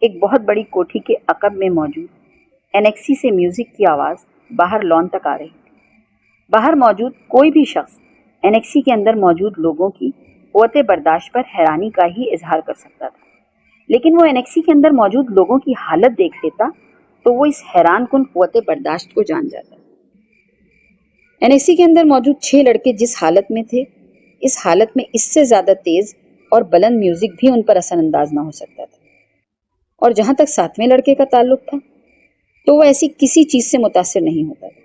ایک بہت بڑی کوٹھی کے عقب میں موجود انیکسی سے میوزک کی آواز باہر لان تک آ رہی تھی۔ باہر موجود کوئی بھی شخص انیکسی کے اندر موجود لوگوں کی قوت برداشت پر حیرانی کا ہی اظہار کر سکتا تھا، لیکن وہ انیکسی کے اندر موجود لوگوں کی حالت دیکھ لیتا تو وہ اس حیران کن قوت برداشت کو جان جاتا۔ انیکسی کے اندر موجود 6 لڑکے جس حالت میں تھے، اس حالت میں اس سے زیادہ تیز اور بلند میوزک بھی ان پر اثر انداز نہ ہو سکتا تھا۔ اور جہاں تک 7ویں لڑکے کا تعلق تھا تو وہ ایسی کسی چیز سے متاثر نہیں ہوتا تھا۔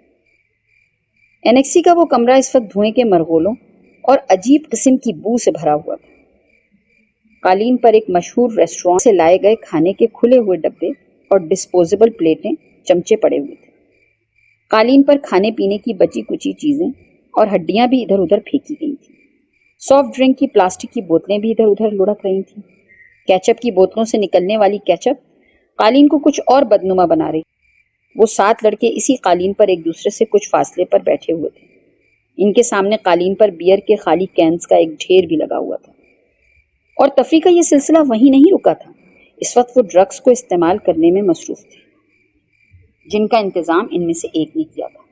انیکسی کا وہ کمرہ اس وقت دھوئیں کے مرغولوں اور عجیب قسم کی بو سے بھرا ہوا تھا۔ قالین پر ایک مشہور ریسٹورانٹ سے لائے گئے کھانے کے کھلے ہوئے ڈبے اور ڈسپوزیبل پلیٹیں، چمچے پڑے ہوئے تھے۔ قالین پر کھانے پینے کی بچی کچی چیزیں اور ہڈیاں بھی ادھر ادھر پھینکی گئی تھیں۔ سافٹ ڈرنک کی پلاسٹک کی بوتلیں بھی ادھر ادھر لڑک رہی تھیں۔ کیچپ کی بوتلوں سے نکلنے والی کیچپ قالین کو کچھ اور بدنما بنا رہی۔ وہ 7 لڑکے اسی قالین پر ایک دوسرے سے کچھ فاصلے پر بیٹھے ہوئے تھے۔ ان کے سامنے قالین پر بیئر کے خالی کینز کا ایک ڈھیر بھی لگا ہوا تھا۔ اور تفریح کا یہ سلسلہ وہیں نہیں رکا تھا۔ اس وقت وہ ڈرگز کو استعمال کرنے میں مصروف تھے، جن کا انتظام ان میں سے ایک نے کیا تھا۔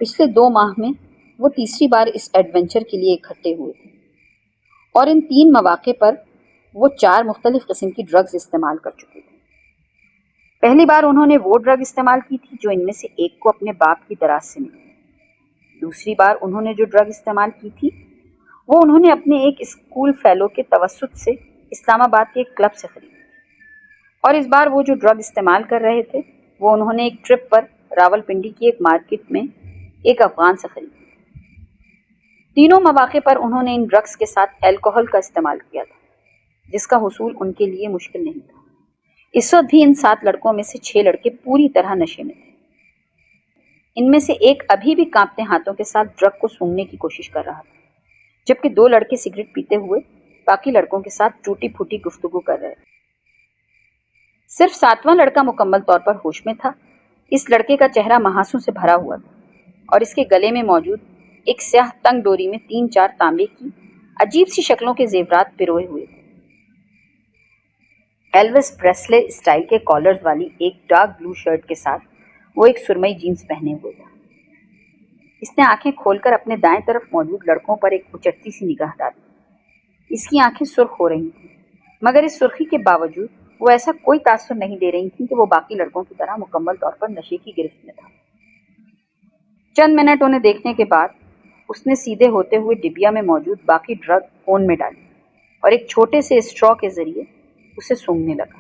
پچھلے 2 ماہ میں وہ تیسری بار اس ایڈونچر کے لیے اکٹھے ہوئے تھے، اور ان 3 مواقع پر وہ 4 مختلف قسم کی ڈرگز استعمال کر چکے تھے۔ پہلی بار انہوں نے وہ ڈرگ استعمال کی تھی جو ان میں سے ایک کو اپنے باپ کی دراز سے ملی۔ دوسری بار انہوں نے جو ڈرگ استعمال کی تھی وہ انہوں نے اپنے ایک اسکول فیلو کے توسط سے اسلام آباد کے ایک کلب سے خریدی، اور اس بار وہ جو ڈرگ استعمال کر رہے تھے وہ انہوں نے ایک ٹرپ پر راول پنڈی کی ایک مارکیٹ میں ایک افغان سے خریدی۔ تینوں مواقع پر انہوں نے ان ڈرگز کے ساتھ الکوہل کا استعمال کیا تھا، جس کا حصول ان کے لیے مشکل نہیں تھا۔ اس وقت بھی ان 7 لڑکوں میں سے 6 لڑکے پوری طرح نشے میں تھے۔ ان میں سے ایک ابھی بھی کانپتے ہاتھوں کے ساتھ ڈرگ کو سونگھنے کی کوشش کر رہا تھا، جبکہ 2 لڑکے سگریٹ پیتے ہوئے باقی لڑکوں کے ساتھ ٹوٹی پھوٹی گفتگو کر رہے تھے۔ صرف 7واں لڑکا مکمل طور پر ہوش میں تھا۔ اس لڑکے کا چہرہ محاسوں سے بھرا ہوا تھا، اور اس کے گلے میں موجود ایک سیاہ تنگ ڈوری میں 3-4 تانبے کی عجیب سی شکلوں کے زیورات پروئے ہوئے تھے۔ ایلوس پریسلے اسٹائل کے کالرز والی ایک ڈارک بلو شرٹ کے ساتھ وہ ایک سرمئی جینز پہنے ہوئے تھا۔ اس نے آنکھیں کھول کر اپنے دائیں طرف موجود لڑکوں پر ایک اچٹتی سی نگاہ ڈالی۔ اس کی آنکھیں سرخ ہو رہی تھیں، مگر اس سرخی کے باوجود وہ ایسا کوئی تاثر نہیں دے رہی تھیں کہ وہ باقی لڑکوں کی طرح مکمل طور پر نشے کی گرفت میں تھا۔ چند منٹ انہیں دیکھنے کے بعد اس نے سیدھے ہوتے ہوئے ڈبیا میں موجود باقی ڈرگ کون میں ڈالی اور ایک چھوٹے سے اسٹرا کے ذریعے اسے سونگھنے لگا۔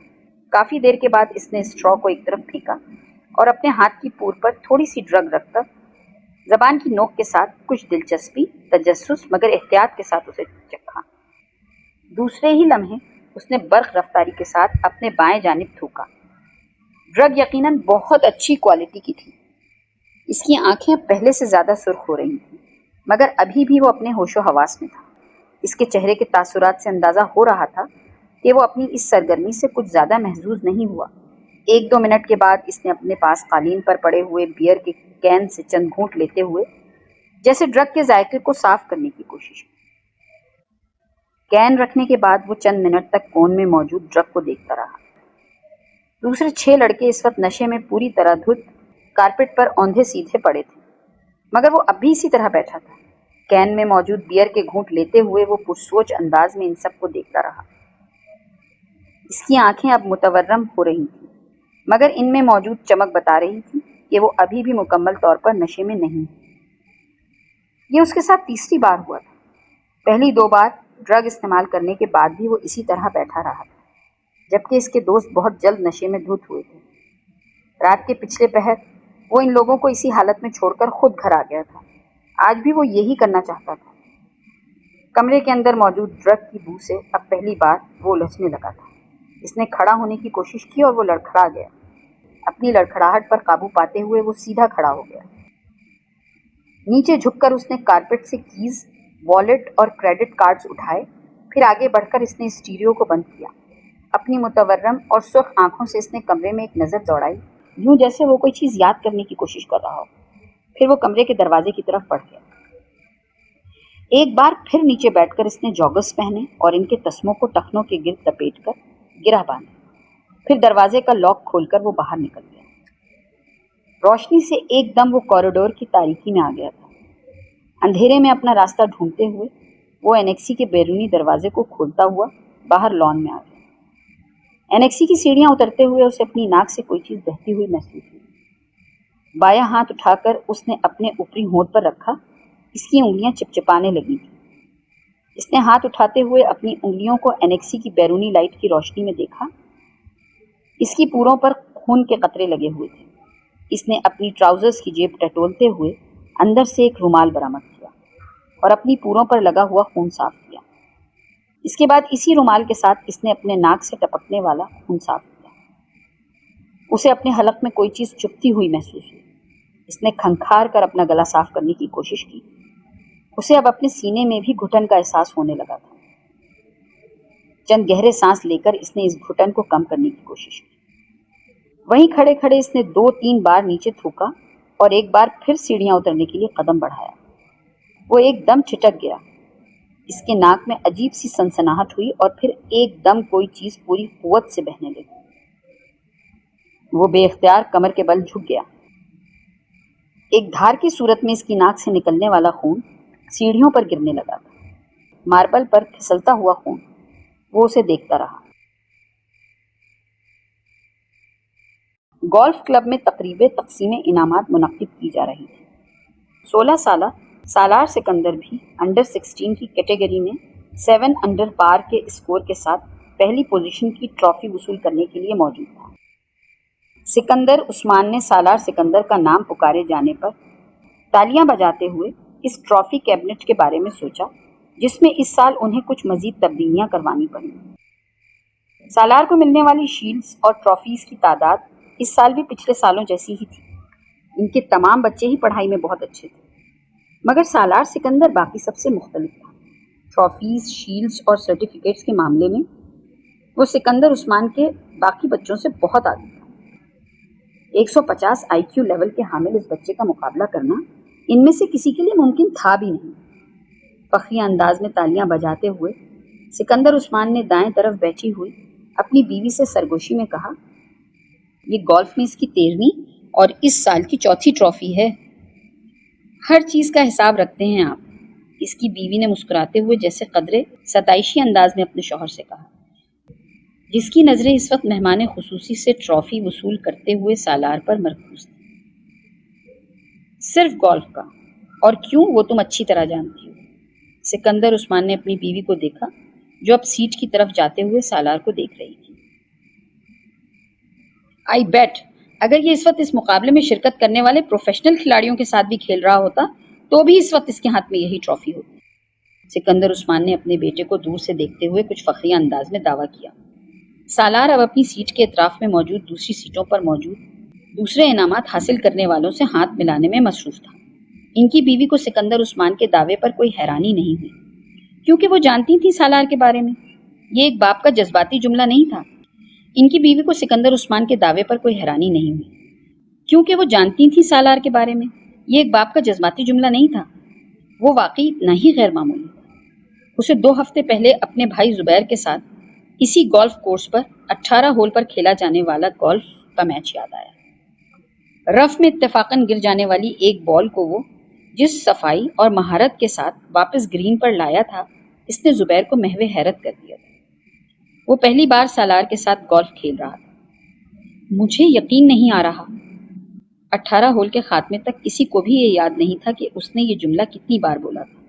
کافی دیر کے بعد اس نے اسٹرا کو ایک طرف پھینکا اور اپنے ہاتھ کی پور پر تھوڑی سی ڈرگ رکھ کر زبان کی نوک کے ساتھ کچھ دلچسپی، تجسس مگر احتیاط کے ساتھ اسے چکھا۔ دوسرے ہی لمحے اس نے برق رفتاری کے ساتھ اپنے بائیں جانب تھوکا۔ ڈرگ یقیناً بہت اچھی کوالٹی کی تھی۔ اس کی آنکھیں پہلے سے زیادہ سرخ ہو رہی تھیں، مگر ابھی بھی وہ اپنے ہوش و حواس میں تھا۔ اس کے چہرے کے تاثرات سے اندازہ ہو رہا تھا کہ وہ اپنی اس سرگرمی سے کچھ زیادہ محظوظ نہیں ہوا۔ 1-2 منٹ کے بعد اس نے اپنے پاس قالین پر پڑے ہوئے بیئر کے کین سے چند گھونٹ لیتے ہوئے جیسے ڈرگ کے ذائقے کو صاف کرنے کی کوشش کی۔ کین رکھنے کے بعد وہ چند منٹ تک کون میں موجود ڈرگ کو دیکھتا رہا۔ دوسرے 6 لڑکے اس وقت نشے میں پوری طرح دھت کارپٹ پر اوندھے سیدھے پڑے تھے، مگر وہ اب بھی اسی طرح بیٹھا تھا۔ کین میں موجود بیئر کے گھونٹ لیتے ہوئے وہ پرسوچ انداز میں ان سب کو دیکھتا رہا۔ اس کی آنکھیں اب متورم ہو رہی تھیں، مگر ان میں موجود چمک بتا رہی تھی کہ وہ ابھی بھی مکمل طور پر نشے میں نہیں۔ یہ اس کے ساتھ تیسری بار ہوا تھا۔ پہلی 2 بار ڈرگ استعمال کرنے کے بعد بھی وہ اسی طرح بیٹھا رہا تھا، جبکہ اس کے دوست بہت جلد نشے میں دھت ہوئے تھے۔ رات کے پچھلے پہر وہ ان لوگوں کو اسی حالت میں چھوڑ کر خود گھر آ گیا تھا۔ آج بھی وہ یہی کرنا چاہتا تھا۔ کمرے کے اندر موجود ڈرگ کی بو سے اب پہلی بار وہ الجھنے لگا تھا۔ اس نے کھڑا ہونے کی کوشش کی اور وہ لڑکھڑا گیا۔ اپنی لڑکھڑاہٹ پر قابو پاتے ہوئے وہ سیدھا کھڑا ہو گیا۔ نیچے جھک کر اس نے کارپٹ سے کیز، والیٹ اور کریڈٹ کارڈز اٹھائے، پھر آگے بڑھ کر اس نے اسٹیریو کو بند کیا۔ اپنی متورم اور سرخ آنکھوں سے اس نے کمرے میں ایک نظر دوڑائی، یوں جیسے وہ کوئی چیز یاد کرنے کی کوشش کر رہا ہو۔ پھر وہ کمرے کے دروازے کی طرف بڑھ گیا۔ ایک بار پھر نیچے بیٹھ کر اس نے جوگرز پہنے اور ان کے تسموں کو ٹخنوں کے گرد لپیٹ کر گرہ باندھا، پھر دروازے کا لاک کھول کر وہ باہر نکل گیا۔ روشنی سے ایک دم وہ کوریڈور کی تاریکی میں آ گیا تھا۔ اندھیرے میں اپنا راستہ ڈھونڈتے ہوئے وہ انیکسی کے بیرونی دروازے کو کھولتا ہوا باہر لان میں آ گیا۔ انیکسی کی سیڑھیاں اترتے ہوئے اسے اپنی ناک سے کوئی چیز بہتی ہوئی محسوس ہوئی۔ بایاں ہاتھ اٹھا کر اس نے اپنے اوپری ہونٹ پر رکھا، اس کی انگلیاں چپچپانے لگی تھیں۔ اس نے ہاتھ اٹھاتے ہوئے اپنی انگلیوں کو انیکسی کی بیرونی لائٹ کی روشنی میں دیکھا۔ اس کی پوروں پر خون کے قطرے لگے ہوئے تھے۔ اس نے اپنی ٹراؤزرز کی جیب ٹٹولتے ہوئے اندر سے ایک رومال برآمد کیا اور اپنی پوروں پر لگا ہوا خون صاف کیا۔ اس کے بعد اسی رومال کے ساتھ اس نے اپنے ناک سے ٹپکنے والا خون صاف کیا۔ اسے اپنے حلق میں کوئی چیز چبھتی ہوئی محسوس ہوئی۔ اس نے کھنکھار کر اپنا گلا صاف کرنے کی کوشش کی۔ اسے اب اپنے سینے میں بھی گھٹن کا احساس ہونے لگا تھا۔ چند گہرے سانس لے کر اس نے اس گھٹن کو کم کرنے کی کوشش کی۔ وہیں کھڑے کھڑے اس نے 2-3 بار نیچے تھوکا اور ایک بار پھر سیڑھیاں اترنے کے لیے قدم بڑھایا۔ وہ ایک دم چھٹک گیا۔ اس کے ناک میں عجیب سی سنسناہٹ ہوئی اور پھر ایک دم کوئی چیز پوری قوت سے بہنے لگی۔ وہ بے اختیار کمر کے بل جھک گیا۔ ایک دھار کی صورت میں اس کی ناک سے نکلنے والا خون سیڑھیوں پر گرنے لگا تھا۔ ماربل پر پھسلتا ہوا خون۔ وہ اسے دیکھتا رہا۔ گولف کلب میں تقریبیں تقسیم انعامات منعقد کی جا رہی تھی۔ 16 سالہ سالار سکندر بھی انڈر 16 کی کیٹیگری میں 7 انڈر پار کے اسکور کے ساتھ پہلی پوزیشن کی ٹرافی وصول کرنے کے لیے موجود تھا۔ سکندر عثمان نے سالار سکندر کا نام پکارے جانے پر تالیاں بجاتے ہوئے اس ٹرافی کیبنٹ کے بارے میں سوچا، جس میں اس سال انہیں کچھ مزید تبدیلیاں کروانی پڑیں۔ سالار کو ملنے والی شیلڈز اور ٹرافیز کی تعداد اس سال بھی پچھلے سالوں جیسی ہی تھی۔ ان کے تمام بچے ہی پڑھائی میں بہت اچھے تھے، مگر سالار سکندر باقی سب سے مختلف تھا۔ ٹرافیز، شیلڈز اور سرٹیفکیٹس کے معاملے میں وہ سکندر عثمان کے باقی بچوں سے بہت آگے تھا۔ 150 IQ لیول کے حامل اس بچے کا مقابلہ کرنا ان میں سے کسی کے لیے ممکن تھا بھی نہیں۔ فخریہ انداز میں تالیاں بجاتے ہوئے سکندر عثمان نے دائیں طرف بیٹھی ہوئی اپنی بیوی سے سرگوشی میں کہا، یہ گولف میں اس کی 13ویں اور اس سال کی 4تھی ٹرافی ہے۔ ہر چیز کا حساب رکھتے ہیں آپ، اس کی بیوی نے مسکراتے ہوئے جیسے قدرے ستائشی انداز میں اپنے شوہر سے کہا، جس کی نظریں اس وقت مہمان خصوصی سے ٹرافی وصول کرتے ہوئے سالار پر مرکوز تھی۔ صرف گولف کا، اور کیوں وہ تم اچھی طرح جانتی ہو۔ سکندر عثمان نے اپنی بیوی کو دیکھا جو اب سیٹ کی طرف جاتے ہوئے سالار کو دیکھ رہی تھی۔ آئی بیٹ اگر یہ اس وقت اس مقابلے میں شرکت کرنے والے پروفیشنل کھلاڑیوں کے ساتھ بھی کھیل رہا ہوتا تو بھی اس وقت اس کے ہاتھ میں یہی ٹرافی ہوتی۔ سکندر عثمان نے اپنے بیٹے کو دور سے دیکھتے ہوئے کچھ فخریہ انداز میں دعویٰ کیا۔ سالار اب اپنی سیٹ کے اطراف میں موجود دوسری سیٹوں پر موجود دوسرے انعامات حاصل کرنے والوں سے ہاتھ ملانے میں مصروف تھا۔ ان کی بیوی کو سکندر عثمان کے دعوے پر کوئی حیرانی نہیں ہوئی، کیونکہ وہ جانتی تھیں سالار کے بارے میں۔ یہ ایک باپ کا جذباتی جملہ نہیں تھا۔ ان کی بیوی کو سکندر عثمان کے دعوے پر کوئی حیرانی نہیں ہوئی، کیونکہ وہ جانتی تھیں سالار کے بارے میں۔ یہ ایک باپ کا جذباتی جملہ نہیں تھا، وہ واقعی اتنا ہی غیر معمولی تھا۔ اسے 2 ہفتے پہلے اپنے بھائی زبیر کے ساتھ اسی گولف کورس پر 18 ہول پر کھیلا جانے والا گولف کا میچ یاد آیا۔ رف میں اتفاقاً گر جانے والی ایک بال کو وہ جس صفائی اور مہارت کے ساتھ واپس گرین پر لایا تھا، اس نے زبیر کو محو حیرت کر دیا تھا۔ وہ پہلی بار سالار کے ساتھ گولف کھیل رہا تھا۔ مجھے یقین نہیں آ رہا۔ 18 ہول کے خاتمے تک کسی کو بھی یہ یاد نہیں تھا کہ اس نے یہ جملہ کتنی بار بولا تھا۔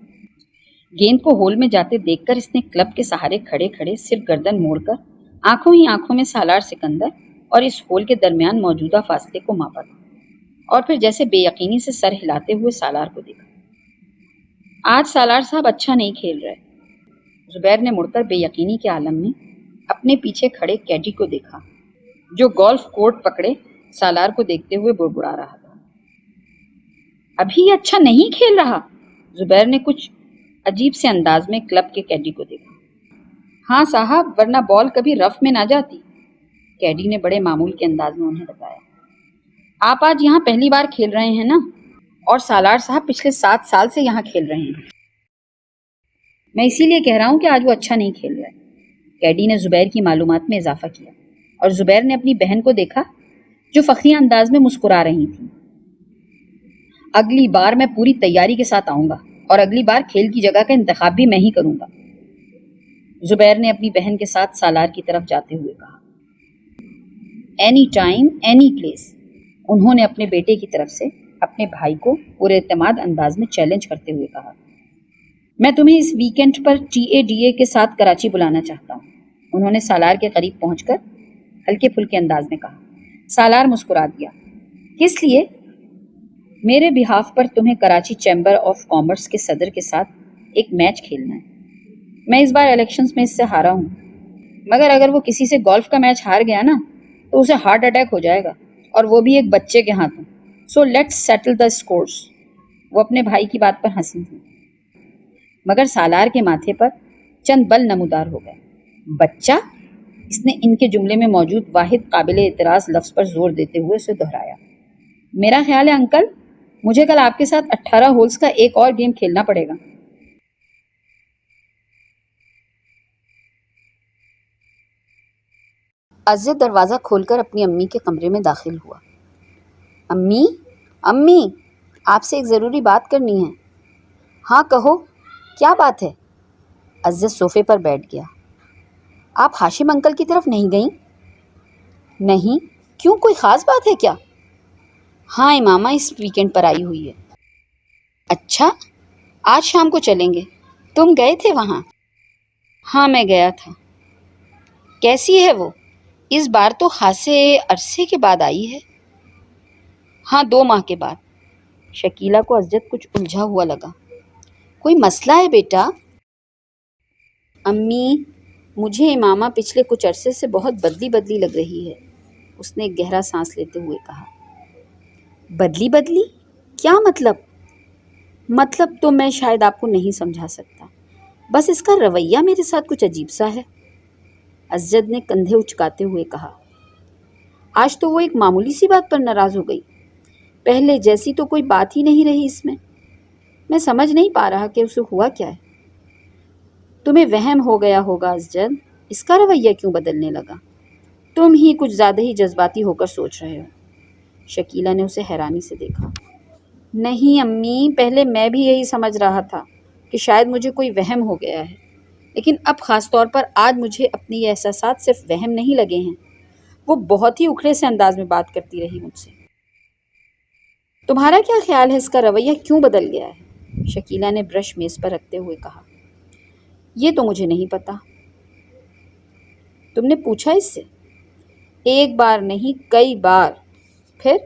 گیند کو ہول میں جاتے دیکھ کر اس نے کلب کے سہارے کھڑے کھڑے صرف گردن موڑ کر آنکھوں ہی آنکھوں میں سالار سکندر اور اس ہول کے درمیان موجودہ فاصلے کو ماپا تھا، اور پھر جیسے بے یقینی سے سر ہلاتے ہوئے سالار کو دیکھا۔ آج سالار صاحب اچھا نہیں کھیل رہے۔ زبیر نے مڑ کر بے یقینی کے عالم میں اپنے پیچھے کھڑے کیڈی کو دیکھا، جو گولف کورٹ پکڑے سالار کو دیکھتے ہوئے بڑبڑا رہا تھا۔ ابھی یہ اچھا نہیں کھیل رہا؟ زبیر نے کچھ عجیب سے انداز میں کلب کے کیڈی کو دیکھا۔ ہاں صاحب، ورنہ بال کبھی رف میں نہ جاتی، کیڈی نے بڑے معمول کے انداز میں انہیں بتایا۔ آپ آج یہاں پہلی بار کھیل رہے ہیں نا؟ اور سالار صاحب پچھلے 7 سال سے یہاں کھیل رہے ہیں۔ میں اسی لیے کہہ رہا ہوں کہ آج وہ اچھا نہیں کھیل رہا ہے۔ کیڈی نے زبیر کی معلومات میں اضافہ کیا اور زبیر نے اپنی بہن کو دیکھا جو فخریہ انداز میں مسکرا رہی تھیں۔ اگلی بار میں پوری تیاری کے ساتھ آؤں گا اور اگلی بار کھیل کی جگہ کا انتخاب بھی میں ہی کروں گا، زبیر نے اپنی بہن کے ساتھ سالار کی طرف جاتے ہوئے کہا۔ اینی ٹائم اینی پلیس، انہوں نے اپنے بیٹے کی طرف سے اپنے بھائی کو پورے اعتماد انداز میں چیلنج کرتے ہوئے کہا۔ میں تمہیں اس ویکینڈ پر TADA کے ساتھ کراچی بلانا چاہتا ہوں، انہوں نے سالار کے قریب پہنچ کر ہلکے پھلکے انداز میں کہا۔ سالار مسکرا دیا۔ کس لیے؟ میرے بہاف پر تمہیں کراچی چیمبر آف کامرس کے صدر کے ساتھ ایک میچ کھیلنا ہے۔ میں اس بار الیکشنز میں اس سے ہارا ہوں، مگر اگر وہ کسی سے گولف کا میچ ہار گیا نا تو اسے ہارٹ اٹیک ہو جائے گا، اور وہ بھی ایک بچے کے ہاتھوں۔ So let's settle the scores. وہ اپنے بھائی کی بات پر ہنسی تھی، مگر سالار کے ماتھے پر چند بل نمودار ہو گئے۔ بچہ؟ اس نے ان کے جملے میں موجود واحد قابل اعتراض لفظ پر زور دیتے ہوئے اسے دہرایا۔ میرا خیال ہے انکل، مجھے کل آپ کے ساتھ 18 ہولز کا ایک اور گیم کھیلنا پڑے گا۔ عزت دروازہ کھول کر اپنی امی کے کمرے میں داخل ہوا۔ امی، امی، آپ سے ایک ضروری بات کرنی ہے۔ ہاں کہو، کیا بات ہے؟ عزت صوفے پر بیٹھ گیا۔ آپ ہاشم انکل کی طرف نہیں گئیں؟ نہیں، کیوں، کوئی خاص بات ہے کیا؟ ہاں امامہ اس ویکینڈ پر آئی ہوئی ہے۔ اچھا، آج شام کو چلیں گے۔ تم گئے تھے وہاں؟ ہاں میں گیا تھا۔ کیسی ہے وہ؟ اس بار تو خاصے عرصے کے بعد آئی ہے۔ ہاں 2 ماہ کے بعد۔ شکیلہ کو عزت کچھ الجھا ہوا لگا۔ کوئی مسئلہ ہے بیٹا؟ امی، مجھے امامہ پچھلے کچھ عرصے سے بہت بدلی بدلی لگ رہی ہے، اس نے ایک گہرا سانس لیتے ہوئے کہا۔ بدلی بدلی؟ کیا مطلب؟ مطلب تو میں شاید آپ کو نہیں سمجھا سکتا، بس اس کا رویہ میرے ساتھ کچھ عجیب سا ہے، عزت نے کندھے اچکاتے ہوئے کہا۔ آج تو وہ ایک معمولی سی بات پر ناراض ہو گئی، پہلے جیسی تو کوئی بات ہی نہیں رہی اس میں سمجھ نہیں پا رہا کہ اسے ہوا کیا ہے۔ تمہیں وہم ہو گیا ہوگا عزت، اس کا رویہ کیوں بدلنے لگا؟ تم ہی کچھ زیادہ ہی جذباتی ہو کر سوچ رہے ہو۔ شکیلہ نے اسے حیرانی سے دیکھا۔ نہیں امی، پہلے میں بھی یہی سمجھ رہا تھا کہ شاید مجھے کوئی وہم ہو گیا ہے، لیکن اب خاص طور پر آج مجھے اپنے یہ احساسات صرف وہم نہیں لگے ہیں۔ وہ بہت ہی اکھڑے سے انداز میں بات کرتی رہی مجھ سے۔ تمہارا کیا خیال ہے اس کا رویہ کیوں بدل گیا ہے؟ شکیلہ نے برش میز پر رکھتے ہوئے کہا۔ یہ تو مجھے نہیں پتا۔ تم نے پوچھا اس سے؟ ایک بار نہیں، کئی بار۔ پھر؟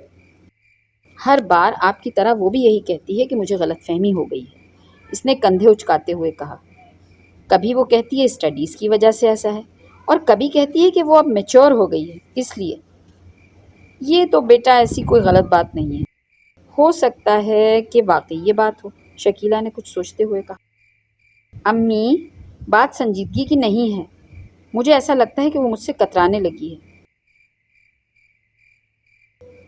ہر بار آپ کی طرح وہ بھی یہی کہتی ہے کہ مجھے غلط فہمی ہو گئی ہے، اس نے کندھے اچکاتے ہوئے کہا۔ کبھی وہ کہتی ہے اسٹڈیز کی وجہ سے ایسا ہے، اور کبھی کہتی ہے کہ وہ اب میچور ہو گئی ہے اس لیے۔ یہ تو بیٹا ایسی کوئی غلط بات نہیں ہے۔ ہو سکتا ہے کہ واقعی یہ بات ہو، شکیلہ نے کچھ سوچتے ہوئے کہا۔ امی، بات سنجیدگی کی نہیں ہے، مجھے ایسا لگتا ہے کہ وہ مجھ سے کترانے لگی ہے۔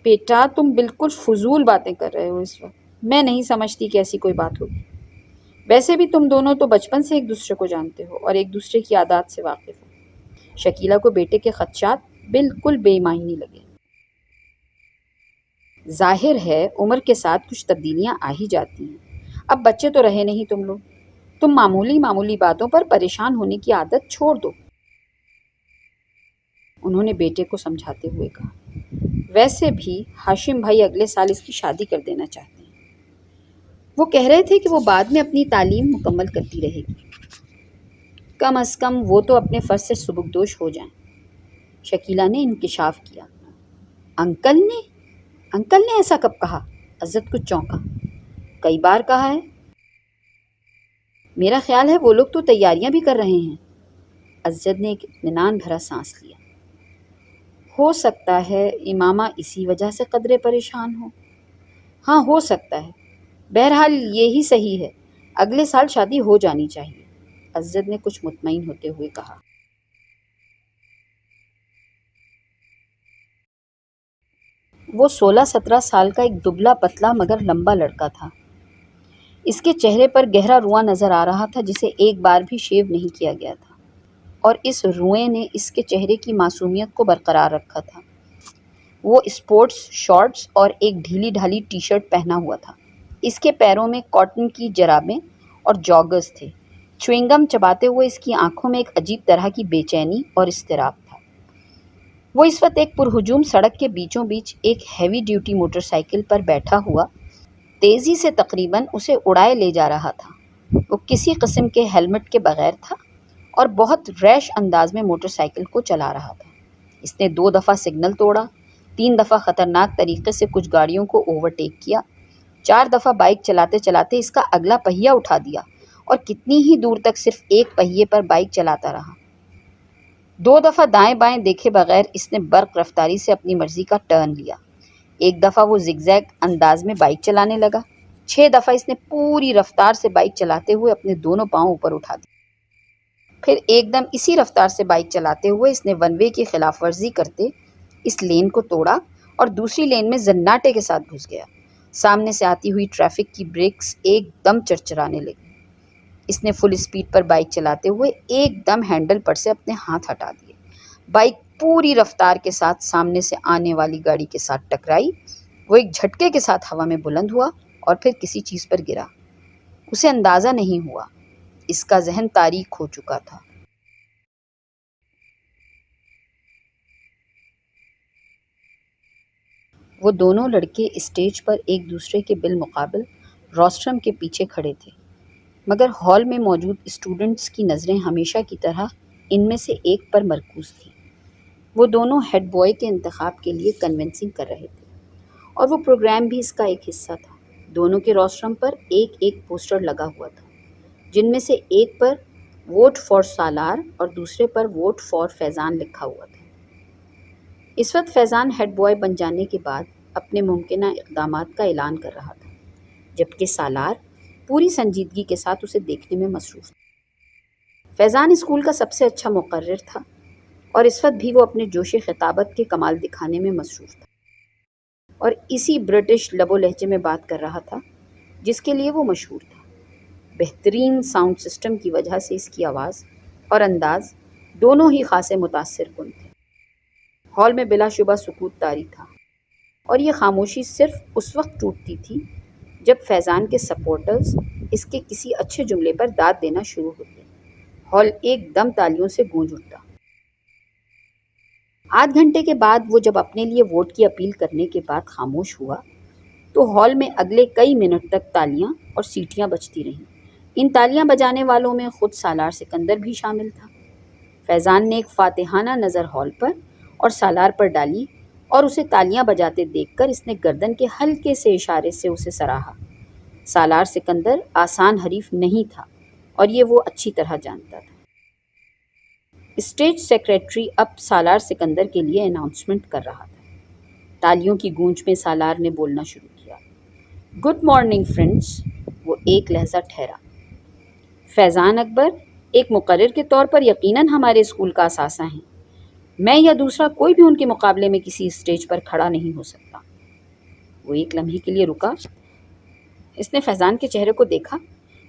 بیٹا تم بالکل فضول باتیں کر رہے ہو اس وقت، میں نہیں سمجھتی کہ ایسی کوئی بات ہوگی۔ ویسے بھی تم دونوں تو بچپن سے ایک دوسرے کو جانتے ہو اور ایک دوسرے کی عادات سے واقف ہو۔ شکیلہ کو بیٹے کے خدشات بالکل بے معنی لگے۔ ظاہر ہے عمر کے ساتھ کچھ تبدیلیاں آ ہی جاتی ہیں، اب بچے تو رہے نہیں تم لوگ، تم معمولی باتوں پر پریشان ہونے کی عادت چھوڑ دو، انہوں نے بیٹے کو سمجھاتے ہوئے کہا۔ ویسے بھی ہاشم بھائی اگلے سال اس کی شادی کر دینا چاہتے ہیں، وہ کہہ رہے تھے کہ وہ بعد میں اپنی تعلیم مکمل کرتی رہے گی، کم از کم وہ تو اپنے فرض سے سبکدوش ہو جائیں۔ شکیلہ نے انکشاف کیا۔ انکل نے ایسا کب کہا؟ عزت کچھ چونکا۔ کئی بار کہا ہے۔ میرا خیال ہے وہ لوگ تو تیاریاں بھی کر رہے ہیں۔ عزت نے ایک اطمینان بھرا سانس لیا۔ ہو سکتا ہے امامہ اسی وجہ سے قدرے پریشان ہو۔ ہاں ہو سکتا ہے، بہرحال یہی صحیح ہے، اگلے سال شادی ہو جانی چاہیے، عزت نے کچھ مطمئن ہوتے ہوئے کہا۔ وہ 16-17 سال کا ایک دبلا پتلا مگر لمبا لڑکا تھا۔ اس کے چہرے پر گہرا رواں نظر آ رہا تھا جسے ایک بار بھی شیو نہیں کیا گیا تھا۔ اور اس روئیں نے اس کے چہرے کی معصومیت کو برقرار رکھا تھا۔ وہ اسپورٹس شارٹس اور ایک ڈھیلی ڈھالی ٹی شرٹ پہنا ہوا تھا۔ اس کے پیروں میں کاٹن کی جرابیں اور جاگرز تھے۔ چوئنگم چباتے ہوئے اس کی آنکھوں میں ایک عجیب طرح کی بے چینی اور اضطراب تھا۔ وہ اس وقت ایک پرہجوم سڑک کے بیچوں بیچ ایک ہیوی ڈیوٹی موٹر سائیکل پر بیٹھا ہوا تیزی سے تقریباً اسے اڑائے لے جا رہا تھا۔ وہ کسی قسم کے ہیلمٹ کے بغیر تھا اور بہت ریش انداز میں موٹر سائیکل کو چلا رہا تھا۔ اس نے 2 دفعہ سگنل توڑا، 3 دفعہ خطرناک طریقے سے کچھ گاڑیوں کو اوورٹیک کیا، 4 دفعہ بائک چلاتے چلاتے اس کا اگلا پہیہ اٹھا دیا اور کتنی ہی دور تک صرف ایک پہیے پر بائک چلاتا رہا۔ 2 دفعہ دائیں بائیں دیکھے بغیر اس نے برق رفتاری سے اپنی مرضی کا ٹرن لیا۔ 1 دفعہ وہ زگ زیگ انداز میں بائک چلانے لگا۔ 6 دفعہ اس نے پوری رفتار سے بائک چلاتے ہوئے اپنے دونوں پاؤں اوپر اٹھا دیے۔ پھر ایک دم اسی رفتار سے بائک چلاتے ہوئے اس نے ون وے کی خلاف ورزی کرتے اس لین کو توڑا اور دوسری لین میں زناٹے کے ساتھ گھس گیا۔ سامنے سے آتی ہوئی ٹریفک کی بریکس ایک دم چرچرانے لگی۔ اس نے فل اسپیڈ پر بائک چلاتے ہوئے ایک دم ہینڈل پر سے اپنے ہاتھ ہٹا دیے۔ بائک پوری رفتار کے ساتھ سامنے سے آنے والی گاڑی کے ساتھ ٹکرائی۔ وہ ایک جھٹکے کے ساتھ ہوا میں بلند ہوا اور پھر کسی چیز پر گرا۔ اسے اندازہ نہیں ہوا، اس کا ذہن تاریک ہو چکا تھا۔ وہ دونوں لڑکے اسٹیج پر ایک دوسرے کے بالمقابل روسٹرم کے پیچھے کھڑے تھے، مگر ہال میں موجود اسٹوڈنٹس کی نظریں ہمیشہ کی طرح ان میں سے ایک پر مرکوز تھیں۔ وہ دونوں ہیڈ بوائے کے انتخاب کے لیے کنونسنگ کر رہے تھے اور وہ پروگرام بھی اس کا ایک حصہ تھا۔ دونوں کے روسٹرم پر ایک ایک پوسٹر لگا ہوا تھا، جن میں سے ایک پر ووٹ فار سالار اور دوسرے پر ووٹ فار فیضان لکھا ہوا تھا۔ اس وقت فیضان ہیڈ بوائے بن جانے کے بعد اپنے ممکنہ اقدامات کا اعلان کر رہا تھا، جبکہ سالار پوری سنجیدگی کے ساتھ اسے دیکھنے میں مصروف تھا۔ فیضان اسکول کا سب سے اچھا مقرر تھا اور اس وقت بھی وہ اپنے جوش خطابت کے کمال دکھانے میں مصروف تھا اور اسی برٹش لب و لہجے میں بات کر رہا تھا جس کے لیے وہ مشہور تھا۔ بہترین ساؤنڈ سسٹم کی وجہ سے اس کی آواز اور انداز دونوں ہی خاصے متاثر کن تھے۔ ہال میں بلا شبہ سکوت طاری تھا اور یہ خاموشی صرف اس وقت ٹوٹتی تھی جب فیضان کے سپورٹرز اس کے کسی اچھے جملے پر داد دینا شروع ہوتے۔ ہال ایک دم تالیوں سے گونج اٹھتا۔ آدھ گھنٹے کے بعد وہ جب اپنے لیے ووٹ کی اپیل کرنے کے بعد خاموش ہوا تو ہال میں اگلے کئی منٹ تک تالیاں اور سیٹیاں بجتی رہیں۔ ان تالیاں بجانے والوں میں خود سالار سکندر بھی شامل تھا۔ فیضان نے ایک فاتحانہ نظر ہال پر اور سالار پر ڈالی اور اسے تالیاں بجاتے دیکھ کر اس نے گردن کے ہلکے سے اشارے سے اسے سراہا۔ سالار سکندر آسان حریف نہیں تھا اور یہ وہ اچھی طرح جانتا تھا۔ اسٹیج سیکریٹری اب سالار سکندر کے لیے اناؤنسمنٹ کر رہا تھا۔ تالیوں کی گونج میں سالار نے بولنا شروع کیا۔ Good morning friends. وہ ایک لہجہ ٹھہرا۔ فیضان اکبر ایک مقرر کے طور پر یقیناً ہمارے اسکول کا اثاثہ ہیں۔ میں یا دوسرا کوئی بھی ان کے مقابلے میں کسی اسٹیج پر کھڑا نہیں ہو سکتا۔ وہ ایک لمحے کے لیے رکا۔ اس نے فیضان کے چہرے کو دیکھا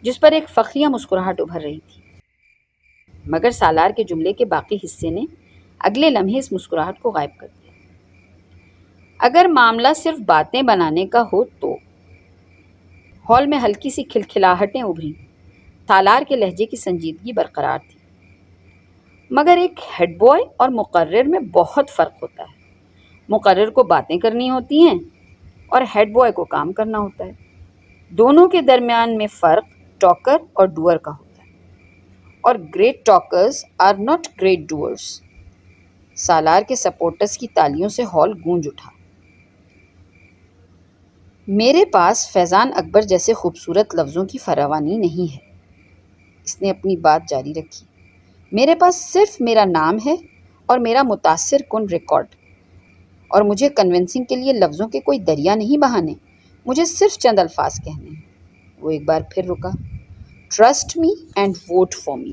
جس پر ایک فخریہ مسکراہٹ ابھر رہی تھی، مگر سالار کے جملے کے باقی حصے نے اگلے لمحے اس مسکراہٹ کو غائب کر دیا۔ اگر معاملہ صرف باتیں بنانے کا ہو تو ہال میں ہلکی سی کھلکھلاہٹیں ابھریں۔ سالار کے لہجے کی سنجیدگی برقرار تھی، مگر ایک ہیڈ بوائے اور مقرر میں بہت فرق ہوتا ہے۔ مقرر کو باتیں کرنی ہوتی ہیں اور ہیڈ بوائے کو کام کرنا ہوتا ہے۔ دونوں کے درمیان میں فرق ٹاکر اور ڈوئر کا ہوتا ہے، اور great talkers are not great doers. Salar کے سپورٹرز کی تالیوں سے ہال گونج اٹھا۔ میرے پاس فیضان اکبر جیسے خوبصورت لفظوں کی فراوانی نہیں ہے، اس نے اپنی بات جاری رکھی۔ میرے پاس صرف میرا نام ہے اور میرا متاثر کن ریکارڈ، اور مجھے کنونسنگ کے لیے لفظوں کے کوئی دریا نہیں بہانے، مجھے صرف چند الفاظ کہنے ہیں۔ وہ ایک بار پھر رکا۔ Trust me and vote for me.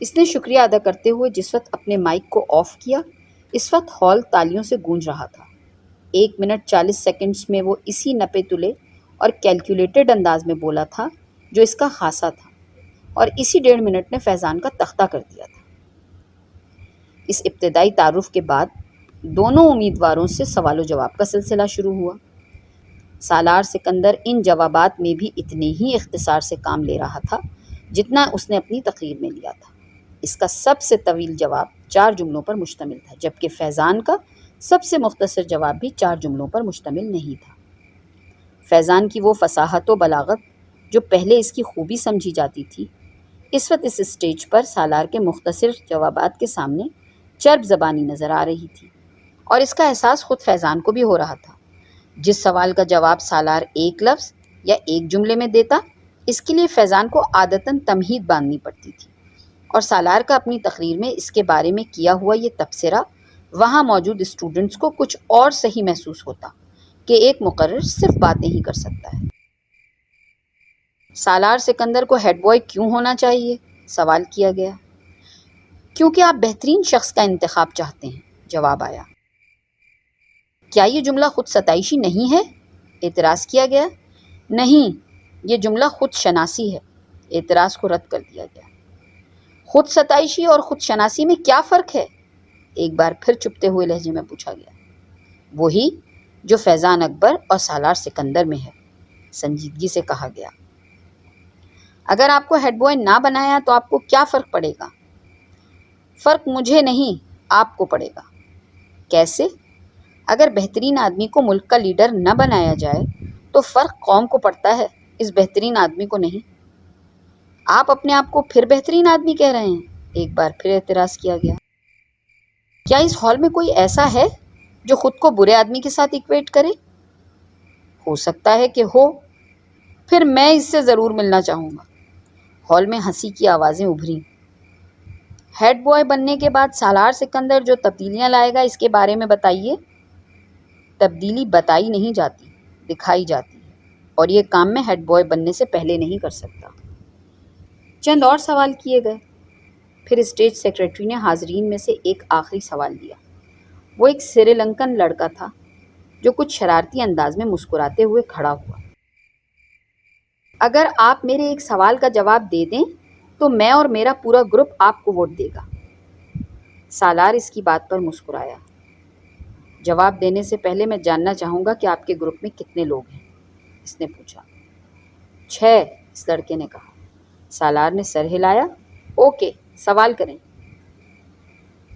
اس نے شکریہ ادا کرتے ہوئے جس وقت اپنے مائک کو آف کیا، اس وقت ہال تالیوں سے گونج رہا تھا۔ 1 منٹ 40 سیکنڈز میں وہ اسی نپے تلے اور کیلکولیٹڈ انداز میں بولا تھا جو اس کا خاصہ تھا، اور اسی 1.5 منٹ نے فیضان کا تختہ کر دیا تھا۔ اس ابتدائی تعارف کے بعد دونوں امیدواروں سے سوال و جواب کا سلسلہ شروع ہوا۔ سالار سکندر ان جوابات میں بھی اتنے ہی اختصار سے کام لے رہا تھا جتنا اس نے اپنی تقریر میں لیا تھا۔ اس کا سب سے طویل جواب 4 جملوں پر مشتمل تھا، جبکہ فیضان کا سب سے مختصر جواب بھی 4 جملوں پر مشتمل نہیں تھا۔ فیضان کی وہ فصاحت و بلاغت جو پہلے اس کی خوبی سمجھی جاتی تھی، اس وقت اس اسٹیج پر سالار کے مختصر جوابات کے سامنے چرب زبانی نظر آ رہی تھی، اور اس کا احساس خود فیضان کو بھی ہو رہا تھا۔ جس سوال کا جواب سالار ایک لفظ یا ایک جملے میں دیتا، اس کے لیے فیضان کو عادتاً تمہید باندھنی پڑتی تھی، اور سالار کا اپنی تقریر میں اس کے بارے میں کیا ہوا یہ تبصرہ وہاں موجود اسٹوڈنٹس کو کچھ اور صحیح محسوس ہوتا کہ ایک مقرر صرف باتیں ہی کر سکتا ہے۔ سالار سکندر کو ہیڈ بوائے کیوں ہونا چاہیے؟ سوال کیا گیا۔ کیونکہ آپ بہترین شخص کا انتخاب چاہتے ہیں، جواب آیا۔ کیا یہ جملہ خود ستائشی نہیں ہے؟ اعتراض کیا گیا۔ نہیں، یہ جملہ خود شناسی ہے۔ اعتراض کو رد کر دیا گیا۔ خود ستائشی اور خود شناسی میں کیا فرق ہے؟ ایک بار پھر چپتے ہوئے لہجے میں پوچھا گیا۔ وہی جو فیضان اکبر اور سالار سکندر میں ہے، سنجیدگی سے کہا گیا۔ اگر آپ کو ہیڈ بوائے نہ بنایا تو آپ کو کیا فرق پڑے گا؟ فرق مجھے نہیں، آپ کو پڑے گا۔ کیسے؟ اگر بہترین آدمی کو ملک کا لیڈر نہ بنایا جائے تو فرق قوم کو پڑتا ہے، اس بہترین آدمی کو نہیں۔ آپ اپنے آپ کو پھر بہترین آدمی کہہ رہے ہیں؟ ایک بار پھر اعتراض کیا گیا۔ کیا اس ہال میں کوئی ایسا ہے جو خود کو برے آدمی کے ساتھ ایکویٹ کرے؟ ہو سکتا ہے کہ ہو، پھر میں اس سے ضرور ملنا چاہوں گا۔ ہال میں ہنسی کی آوازیں ابھریں۔ ہیڈ بوائے بننے کے بعد سالار سکندر جو تبدیلیاں لائے گا، اس کے بارے میں بتائیے۔ تبدیلی بتائی نہیں جاتی، دکھائی جاتی ہے، اور یہ کام میں ہیڈ بوائے بننے سے پہلے نہیں کر سکتا۔ چند اور سوال کیے گئے۔ پھر اسٹیج سیکرٹری نے حاضرین میں سے ایک آخری سوال لیا۔ وہ ایک سری لنکن لڑکا تھا جو کچھ شرارتی انداز میں مسکراتے ہوئے کھڑا ہوا۔ اگر آپ میرے ایک سوال کا جواب دے دیں تو میں اور میرا پورا گروپ آپ کو ووٹ دے گا۔ سالار اس کی بات پر مسکرایا۔ جواب دینے سے پہلے میں جاننا چاہوں گا کہ آپ کے گروپ میں کتنے لوگ ہیں؟ اس نے پوچھا۔ 6، اس لڑکے نے کہا۔ سالار نے سر ہلایا۔ اوکے، سوال کریں۔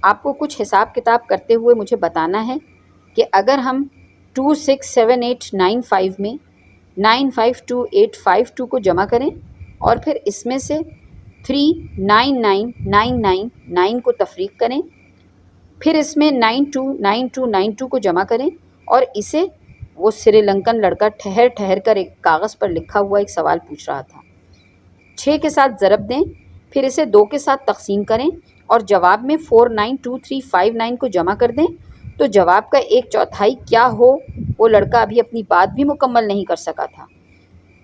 آپ کو کچھ حساب کتاب کرتے ہوئے مجھے بتانا ہے کہ اگر ہم 267895 میں 952852 کو جمع کریں اور پھر اس میں سے 399999 کو تفریق کریں، پھر اس میں 929292 کو جمع کریں اور اسے، وہ سری لنکن لڑکا ٹھہر ٹھہر کر ایک کاغذ پر لکھا ہوا ایک سوال پوچھ رہا تھا، 6 کے ساتھ ضرب دیں، پھر اسے 2 کے ساتھ تقسیم کریں اور جواب میں 492359 کو جمع کر دیں تو جواب کا 1/4 کیا ہو؟ وہ لڑکا ابھی اپنی بات بھی مکمل نہیں کر سکا تھا۔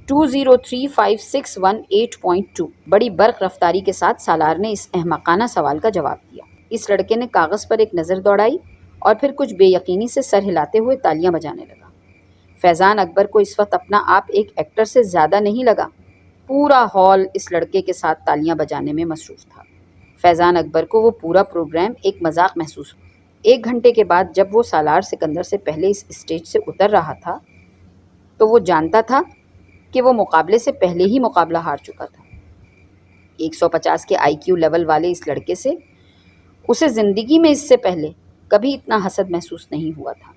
203561.8.2۔ بڑی برق رفتاری کے ساتھ سالار نے اس احمقانہ سوال کا جواب دیا۔ اس لڑکے نے کاغذ پر ایک نظر دوڑائی اور پھر کچھ بے یقینی سے سر ہلاتے ہوئے تالیاں بجانے لگا۔ فیضان اکبر کو اس وقت اپنا آپ ایک ایکٹر سے زیادہ نہیں لگا۔ پورا ہال اس لڑکے کے ساتھ تالیاں بجانے میں مصروف تھا۔ فیضان اکبر کو وہ پورا پروگرام ایک مذاق محسوس ہوا۔ 1 گھنٹے کے بعد جب وہ سالار سکندر سے پہلے اس اسٹیج سے اتر رہا تھا تو وہ جانتا تھا کہ وہ مقابلے سے پہلے ہی مقابلہ ہار چکا تھا۔ 150 کے IQ لیول والے اس لڑکے سے اسے زندگی میں اس سے پہلے کبھی اتنا حسد محسوس نہیں ہوا تھا۔